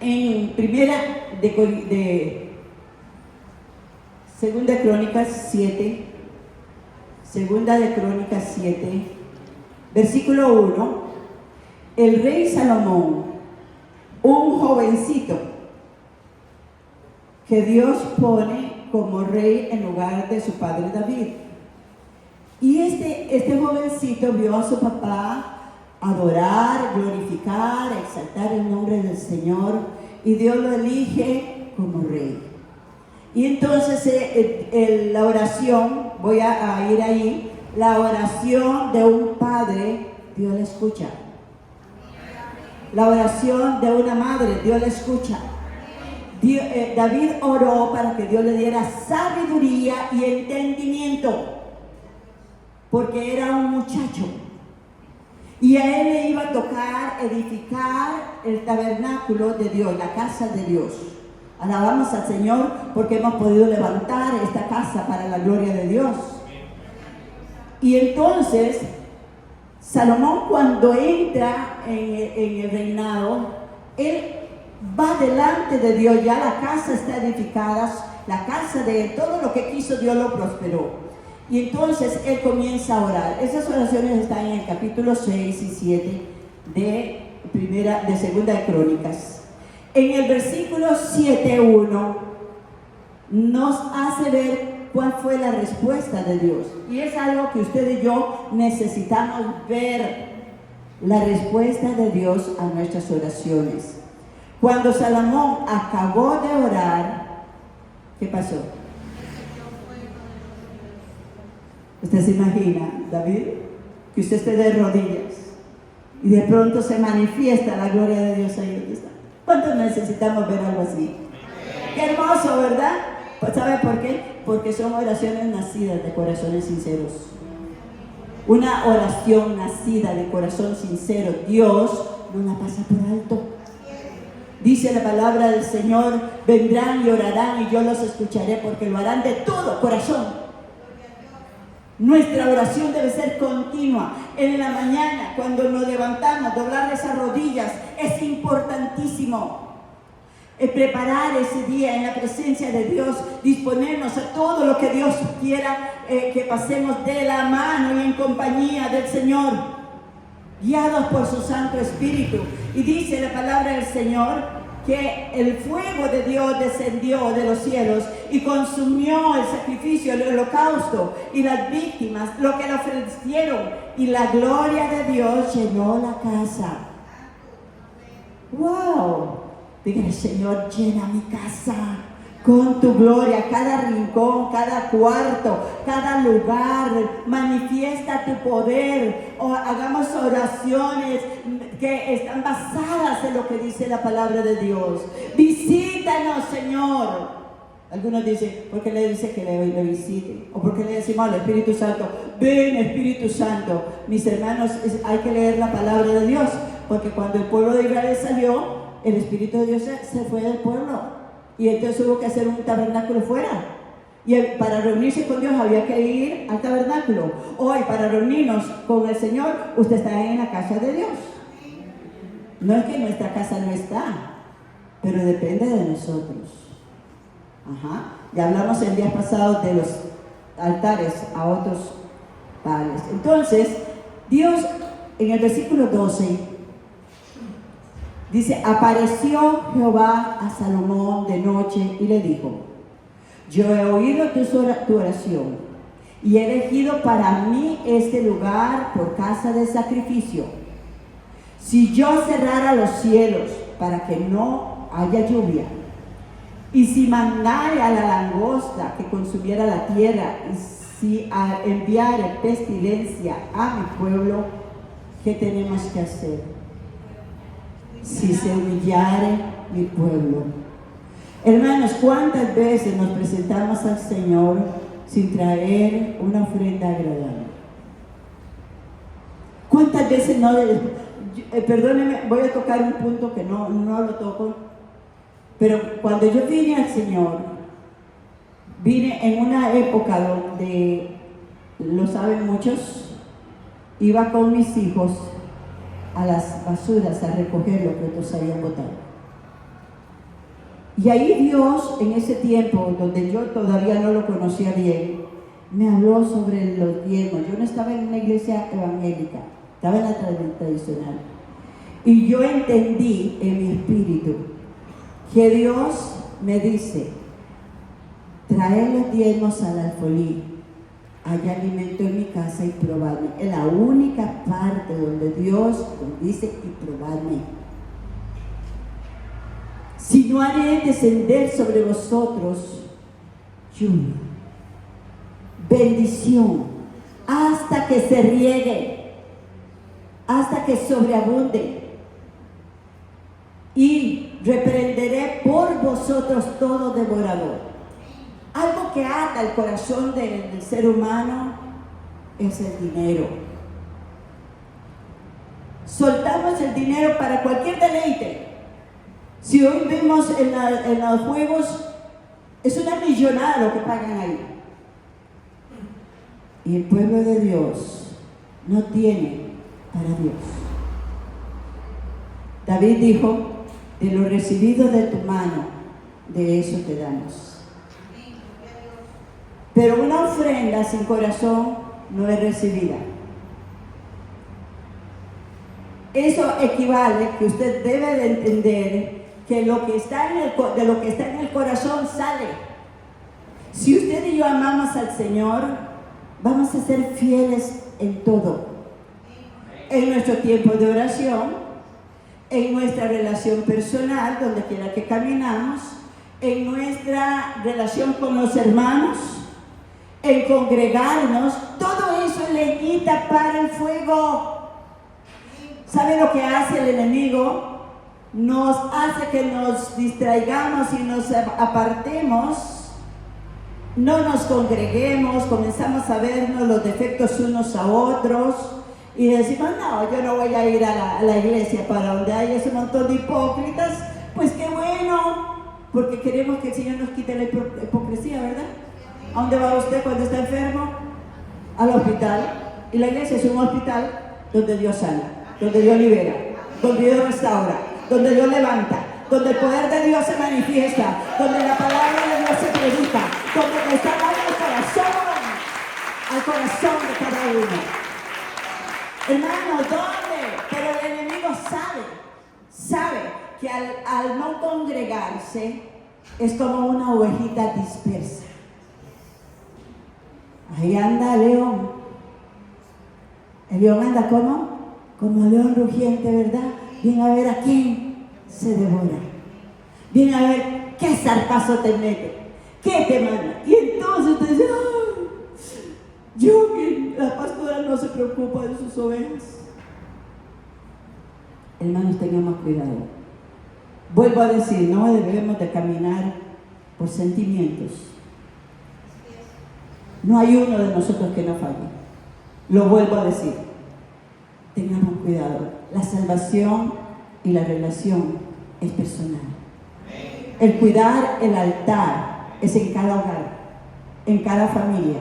en Segunda de Crónicas 7, versículo 1. El rey Salomón, un jovencito que Dios pone como rey en lugar de su padre David. Y este jovencito vio a su papá adorar, glorificar, exaltar el nombre del Señor, y Dios lo elige como rey. Y entonces la oración, voy a ir ahí, la oración de un padre, Dios la escucha. La oración de una madre, Dios la escucha. David oró para que Dios le diera sabiduría y entendimiento, porque era un muchacho. Y a él le iba a tocar edificar el tabernáculo de Dios, la casa de Dios. Alabamos al Señor porque hemos podido levantar esta casa para la gloria de Dios. Y entonces, Salomón, cuando entra en el reinado, él va delante de Dios. Ya la casa está edificada, la casa de él, todo lo que quiso Dios lo prosperó. Y entonces él comienza a orar. Esas oraciones están en el capítulo 6 y 7 de Segunda de Crónicas. En el versículo 7:1 nos hace ver cuál fue la respuesta de Dios. Y es algo que usted y yo necesitamos ver, la respuesta de Dios a nuestras oraciones. Cuando Salomón acabó de orar, ¿qué pasó? ¿Usted se imagina, David, que usted esté de rodillas y de pronto se manifiesta la gloria de Dios ahí donde está? ¿Cuántos necesitamos ver algo así? Qué hermoso, ¿verdad? Pues, ¿sabe por qué? Porque son oraciones nacidas de corazones sinceros. Una oración nacida de corazón sincero, Dios no la pasa por alto. Dice la palabra del Señor, vendrán y orarán y yo los escucharé porque lo harán de todo corazón. Nuestra oración debe ser continua. En la mañana, cuando nos levantamos, doblar esas rodillas es importantísimo. Preparar ese día en la presencia de Dios, disponernos a todo lo que Dios quiera que pasemos de la mano y en compañía del Señor, guiados por su Santo Espíritu. Y dice la palabra del Señor que el fuego de Dios descendió de los cielos y consumió el sacrificio, el holocausto y las víctimas, lo que le ofrecieron, y la gloria de Dios llenó la casa. ¡Wow! Diga, Señor, llena mi casa con tu gloria, cada rincón, cada cuarto, cada lugar, manifiesta tu poder, o hagamos oraciones que están basadas en lo que dice la palabra de Dios. Visítanos, Señor. Algunos dicen, ¿por qué le dice que le visite? O ¿por qué le decimos al Espíritu Santo, ven Espíritu Santo? Mis hermanos, hay que leer la palabra de Dios, porque cuando el pueblo de Israel salió, el Espíritu de Dios se fue del pueblo. Y entonces hubo que hacer un tabernáculo fuera. Y para reunirse con Dios había que ir al tabernáculo. Hoy, para reunirnos con el Señor, usted está en la casa de Dios. No es que nuestra casa no está, pero depende de nosotros. Ya hablamos el día pasado de los altares a otros padres. Entonces, Dios en el versículo 12 dice, apareció Jehová a Salomón de noche y le dijo, yo he oído tu oración y he elegido para mí este lugar por casa de sacrificio. Si yo cerrara los cielos para que no haya lluvia, y si mandara a la langosta que consumiera la tierra, y si enviara pestilencia a mi pueblo, ¿qué tenemos que hacer? Si se humillare mi pueblo. Hermanos, ¿cuántas veces nos presentamos al Señor sin traer una ofrenda agradable? ¿Cuántas veces no? Perdónenme, voy a tocar un punto que no lo toco, pero cuando yo vine al Señor, vine en una época donde, lo saben muchos, iba con mis hijos a las basuras a recoger lo que otros habían botado. Y ahí Dios, en ese tiempo donde yo todavía no lo conocía bien, me habló sobre los diezmos. Yo no estaba en una iglesia evangélica, estaba en la tradicional. Y yo entendí en mi espíritu que Dios me dice, traer los diezmos al alfolí, hay alimento en mi casa y probadme. Es la única parte donde Dios dice y probadme. Si no haré descender sobre vosotros lluvia, bendición, hasta que se riegue, hasta que sobreabunde. Y reprenderé por vosotros todo devorador. Algo que ata el corazón del ser humano es el dinero. Soltamos el dinero para cualquier deleite. Si hoy vemos en los juegos, es una millonada lo que pagan ahí. Y el pueblo de Dios no tiene para Dios. David dijo, de lo recibido de tu mano, de eso te damos. Pero una ofrenda sin corazón no es recibida. Eso equivale que usted debe de entender que lo que está de lo que está en el corazón sale. Si usted y yo amamos al Señor, vamos a ser fieles en todo. En nuestro tiempo de oración, en nuestra relación personal, donde quiera que caminamos, en nuestra relación con los hermanos, en congregarnos, todo eso es leñita para el fuego. ¿Sabe lo que hace el enemigo? nos hace que nos distraigamos y nos apartemos, no nos congreguemos, comenzamos a vernos los defectos unos a otros y decimos, no, yo no voy a ir a la iglesia para donde hay ese montón de hipócritas. Pues qué bueno, porque queremos que el Señor nos quite la hipocresía, ¿verdad? ¿A dónde va usted cuando está enfermo? Al hospital. Y la iglesia es un hospital donde Dios sana, donde Dios libera, donde Dios restaura, donde Dios levanta, donde el poder de Dios se manifiesta, donde la palabra de Dios se predica, donde le está dando al corazón de cada uno. Hermano, ¿dónde? Pero el enemigo sabe que al no congregarse es como una ovejita dispersa. Ahí anda el león. El león anda como león rugiente, ¿verdad? Viene a ver a quién se devora. Viene a ver qué zarpazo te mete, qué te manda. Y entonces te dice, ¡ay! Yo que la pastora no se preocupa de sus ovejas. Hermanos, tengamos cuidado. Vuelvo a decir, no debemos de caminar por sentimientos. No hay uno de nosotros que no falle. Lo vuelvo a decir. Tengamos cuidado. La salvación y la relación es personal. El cuidar el altar es en cada hogar, en cada familia.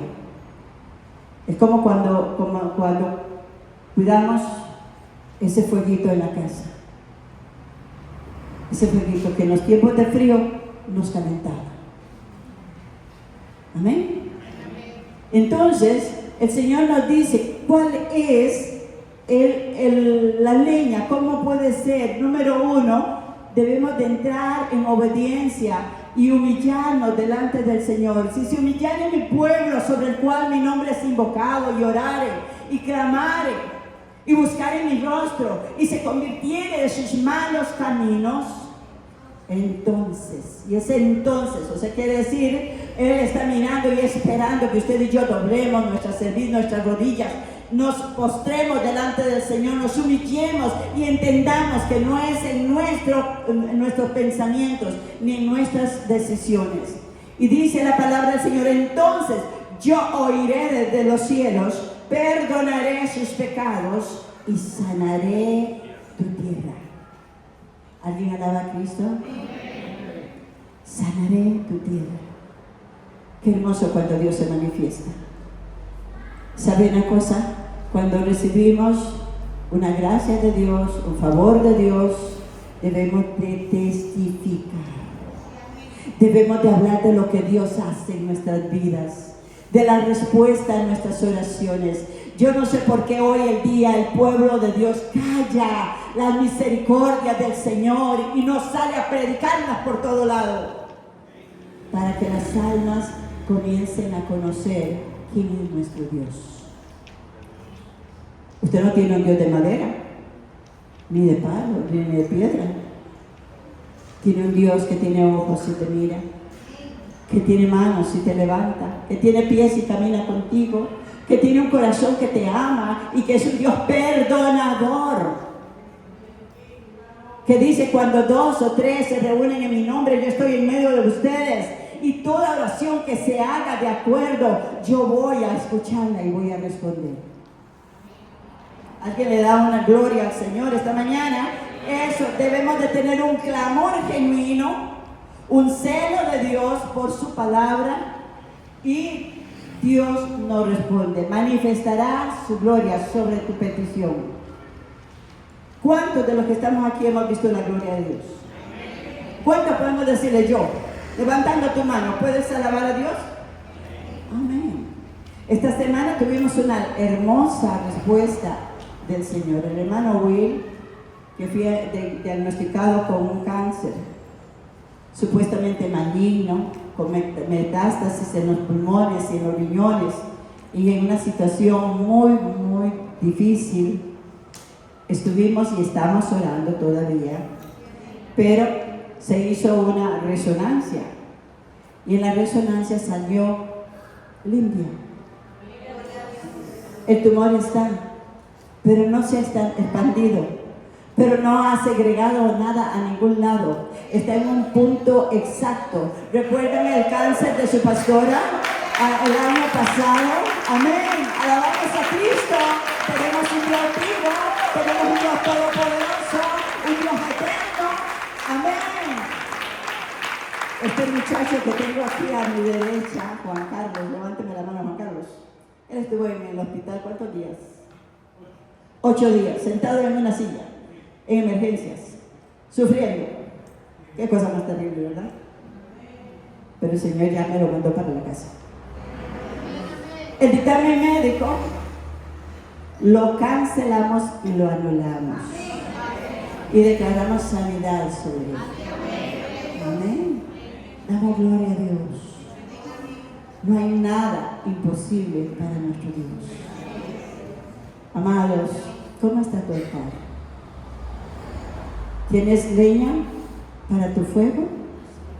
Es como cuando cuidamos ese fueguito en la casa. Ese fueguito que en los tiempos de frío nos calentaba. Amén. Entonces, el Señor nos dice cuál es la leña, cómo puede ser. Número 1, debemos de entrar en obediencia y humillarnos delante del Señor. Si se humillare mi pueblo sobre el cual mi nombre es invocado, y orare y clamare y buscare mi rostro y se convirtiere de sus malos caminos, entonces, y ese entonces, o sea, quiere decir, Él está mirando y esperando que usted y yo doblemos nuestra cerviz, nuestras rodillas, nos postremos delante del Señor, nos humillemos y entendamos que no es en nuestros pensamientos ni en nuestras decisiones. Y dice la palabra del Señor, entonces yo oiré desde los cielos, perdonaré sus pecados y sanaré tu tierra. ¿Alguien alaba a Cristo? Sanaré tu tierra. Qué hermoso cuando Dios se manifiesta. ¿Sabe una cosa? Cuando recibimos una gracia de Dios, un favor de Dios, debemos de testificar. Debemos de hablar de lo que Dios hace en nuestras vidas, de la respuesta a nuestras oraciones. Yo no sé por qué hoy el día el pueblo de Dios calla las misericordias del Señor y no sale a predicarlas por todo lado, para que las almas comiencen a conocer quién es nuestro Dios. Usted no tiene un Dios de madera, ni de palo, ni de piedra. Tiene un Dios que tiene ojos y te mira, que tiene manos y te levanta, que tiene pies y camina contigo, que tiene un corazón que te ama y que es un Dios perdonador. Que dice, cuando 2 o 3 se reúnen en mi nombre, yo estoy en medio de ustedes. Y toda oración que se haga de acuerdo, yo voy a escucharla y voy a responder. ¿Alguien le da una gloria al Señor esta mañana? Eso, debemos de tener un clamor genuino, un celo de Dios por su palabra, y Dios nos responde, manifestará su gloria sobre tu petición. ¿Cuántos de los que estamos aquí hemos visto la gloria de Dios? ¿Cuántos podemos decirle yo? Levantando tu mano, ¿puedes alabar a Dios? Amén. Esta semana tuvimos una hermosa respuesta del Señor. El hermano Will, que fue diagnosticado con un cáncer supuestamente maligno, con metástasis en los pulmones y en los riñones, y en una situación muy difícil. Estuvimos y estamos orando todavía, pero se hizo una resonancia y en la resonancia salió limpia. El tumor está, pero no se ha expandido. pero no ha segregado nada a ningún lado. Está en un punto exacto. ¿Recuerdan el cáncer de su pastora el año pasado? Amén. Alabamos a Cristo. Tenemos un Dios vivo, tenemos un Dios todopoderoso, un Dios eterno. Amén. Este muchacho que tengo aquí a mi derecha, Juan Carlos, levánteme la mano, Juan Carlos. Él estuvo en el hospital, ¿cuántos días? 8 días, sentado en una silla, en emergencias, sufriendo. Qué cosa más terrible, ¿verdad? Pero el Señor ya me lo mandó para la casa. El dictamen médico lo cancelamos y lo anulamos. Y declaramos sanidad sobre él. Amén. Damos gloria a Dios. No hay nada imposible para nuestro Dios. Amados, ¿cómo está tu altar? ¿Tienes leña para tu fuego?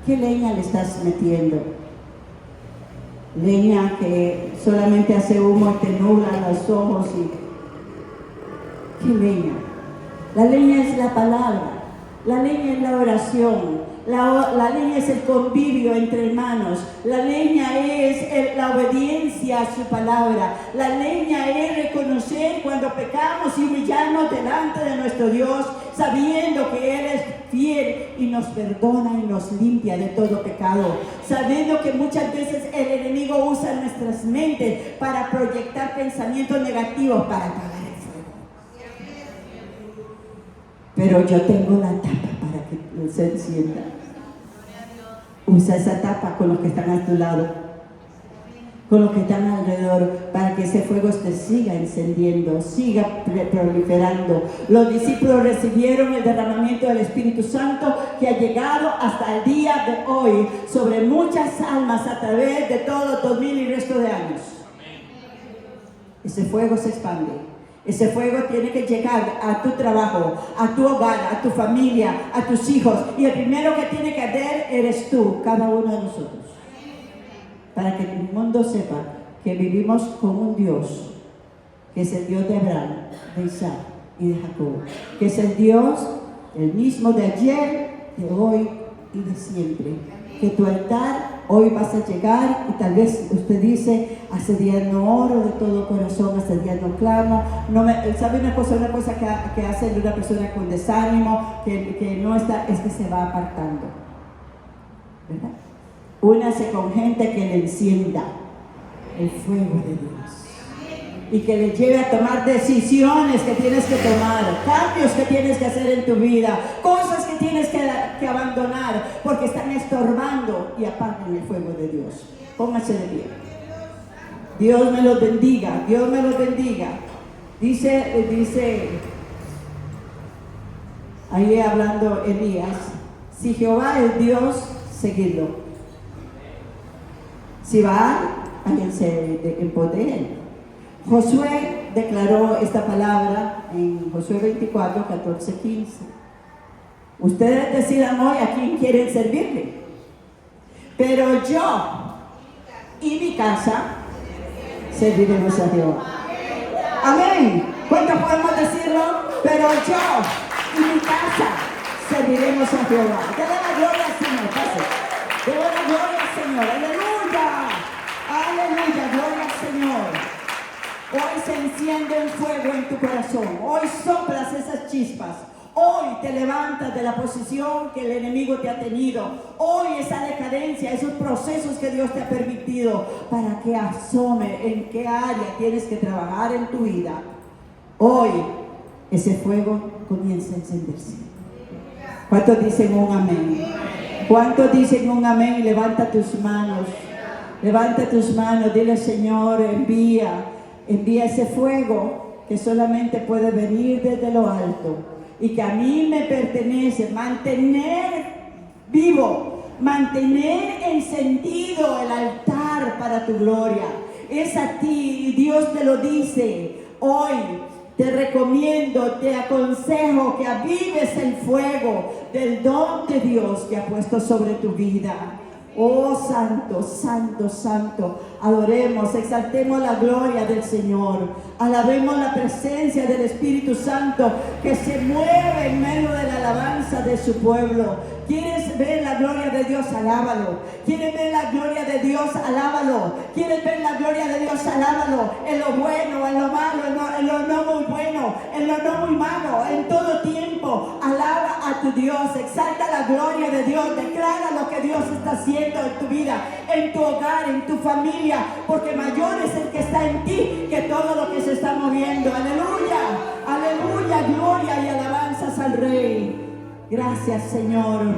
¿Qué leña le estás metiendo? Leña que solamente hace humo y te nubla los ojos. ¿Qué leña? La leña es la palabra, la leña es la oración, la leña es el convivio entre hermanos, la leña es la obediencia a su palabra, la leña es reconocer cuando pecamos y humillarnos delante de nuestro Dios, sabiendo que Él es fiel y nos perdona y nos limpia de todo pecado, sabiendo que muchas veces el enemigo usa nuestras mentes para proyectar pensamientos negativos para apagar el fuego. Pero yo tengo la tapa para que se encienda. Usa esa tapa con los que están a tu lado, con los que están alrededor, para que ese fuego te siga encendiendo, siga proliferando. Los discípulos recibieron el derramamiento del Espíritu Santo que ha llegado hasta el día de hoy sobre muchas almas a través de todos los 2000 y resto de años. Ese fuego se expande. Ese fuego tiene que llegar a tu trabajo, a tu hogar, a tu familia, a tus hijos. Y el primero que tiene que arder eres tú, cada uno de nosotros. Para que el mundo sepa que vivimos con un Dios, que es el Dios de Abraham, de Isaac y de Jacob. Que es el Dios, el mismo de ayer, de hoy y de siempre. Que tu altar hoy vas a llegar y tal vez usted dice, hace días no oro de todo corazón, hace días no clamo, ¿sabe una cosa que hace una persona con desánimo, que no está, es que se va apartando, ¿verdad? Únase con gente que le encienda el fuego de Dios y que le lleve a tomar decisiones que tienes que tomar, cambios que tienes que hacer en tu vida, cosas que tienes que abandonar porque están estorbando y apagan el fuego de Dios. Póngase de pie. Dios me los bendiga, Dios me los bendiga. Dice ahí hablando Elías, si Jehová es Dios, seguidlo. Si va, háganse en poder. Josué declaró esta palabra en Josué 24, 14, 15. Ustedes decidan hoy a quién quieren servirle. Pero yo y mi casa serviremos a Jehová. Amén. ¿Cuántos podemos decirlo? Pero yo y mi casa serviremos a Jehová. Dale la gloria al Señor. Pase. Dale la gloria al Señor. Aleluya. Aleluya. Gloria al Señor. Hoy se enciende un fuego en tu corazón. Hoy soplas esas chispas. Hoy te levantas de la posición que el enemigo te ha tenido. Hoy esa decadencia, esos procesos que Dios te ha permitido para que asome en qué área tienes que trabajar en tu vida. Hoy ese fuego comienza a encenderse. ¿Cuántos dicen un amén? ¿Cuántos dicen un amén? Levanta tus manos. Levanta tus manos. Dile, Señor, envía ese fuego que solamente puede venir desde lo alto y que a mí me pertenece. Mantener vivo, mantener encendido el altar para tu gloria. Es a ti, y Dios te lo dice. Hoy te recomiendo, te aconsejo que avives el fuego del don de Dios que ha puesto sobre tu vida. Oh, santo, santo, santo. Adoremos, exaltemos la gloria del Señor. Alabemos la presencia del Espíritu Santo que se mueve en medio de la alabanza de su pueblo. ¿Quieres ver la gloria de Dios? Alábalo. ¿Quieres ver la gloria de Dios? Alábalo. ¿Quieres ver la gloria de Dios? Alábalo. En lo bueno, en lo malo, en lo no muy bueno, en lo no muy malo, en todo tiempo. Alaba a tu Dios. Exalta la gloria de Dios. Declara lo que Dios está haciendo en tu vida, en tu hogar, en tu familia, porque mayor es el que está en ti que todo lo que se está moviendo. Aleluya, aleluya, gloria y alabanzas al Rey. Gracias, Señor.